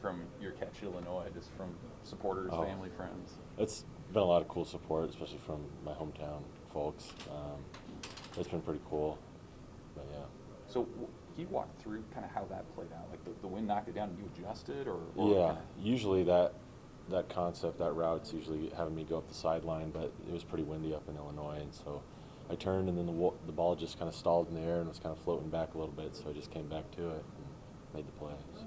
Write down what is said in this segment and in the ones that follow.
from your catch at Illinois, just from supporters, Oh, family, friends? it's been a lot of cool support, especially from my hometown folks. It's been pretty cool, but yeah. So can you walk through kind of how that played out? Like the wind knocked it down and you adjusted, or Yeah, kind of? usually that concept, that route's usually having me go up the sideline, but it was pretty windy up in Illinois, and so I turned, and then the ball just kind of stalled in the air and was kind of floating back a little bit, so I just came back to it and made the play. So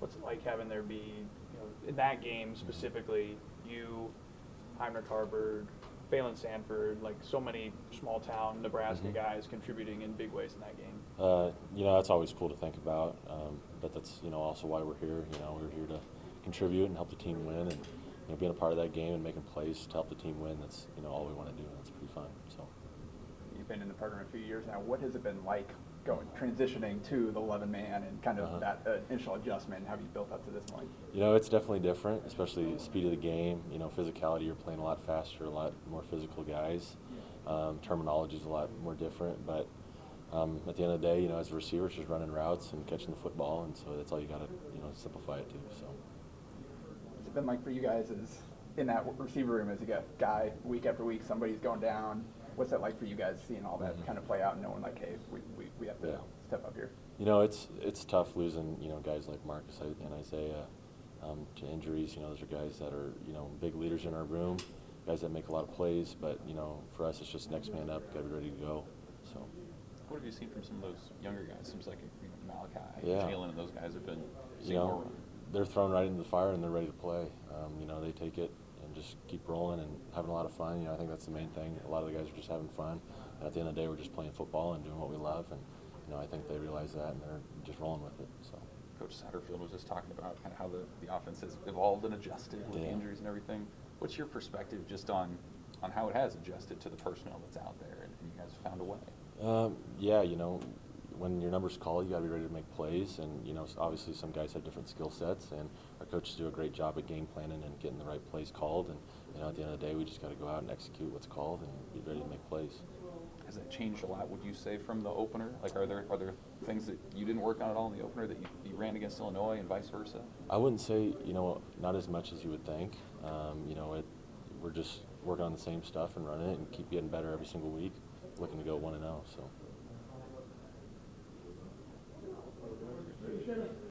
What's it like having there be, in that game specifically, you, Heinrich Harburg, Phelan Sanford, like so many small town Nebraska guys contributing in big ways in that game? that's always cool to think about, but that's also why we're here. We're here to contribute and help the team win, and being a part of that game and making plays to help the team win. That's all we want to do, and it's pretty fun. So. You've been in the program a few years now. What has it been like transitioning to the 11-man and kind of that initial adjustment? How have you built up to this point? It's definitely different, especially speed of the game. Physicality. You're playing a lot faster, a lot more physical guys. Terminology is a lot more different, but at the end of the day, as a receiver, it's just running routes and catching the football, and so that's all you got to, simplify it to. So. What's it been like for you guys as in that receiver room as you got guy week after week, somebody's going down? What's that like for you guys seeing all that kind of play out and knowing like, hey, we have to step up here? It's tough losing, guys like Marcus and Isaiah to injuries. Those are guys that are, big leaders in our room, guys that make a lot of plays. But, for us, it's just next man up, got to be ready to go. So. What have you seen from some of those younger guys? Seems like Malachi, Yeah. Jalen, and those guys have been seeing more run. They're thrown right into the fire and they're ready to play. They take it and just keep rolling and having a lot of fun. I think that's the main thing. A lot of the guys are just having fun. And at the end of the day, we're just playing football and doing what we love. And I think they realize that and they're just rolling with it. So. Coach Satterfield was just talking about kind of how the offense has evolved and adjusted with the injuries and everything. What's your perspective just on how it has adjusted to the personnel that's out there and you guys have found a way? When your number's called, you got to be ready to make plays. And, obviously some guys have different skill sets, and our coaches do a great job at game planning and getting the right plays called. And, at the end of the day, we just got to go out and execute what's called and be ready to make plays. Has that changed a lot, would you say, from the opener? Like, are there things that you didn't work on at all in the opener that you ran against Illinois and vice versa? I wouldn't say, not as much as you would think. We're just working on the same stuff and running it and keep getting better every single week, looking to go 1-0. So.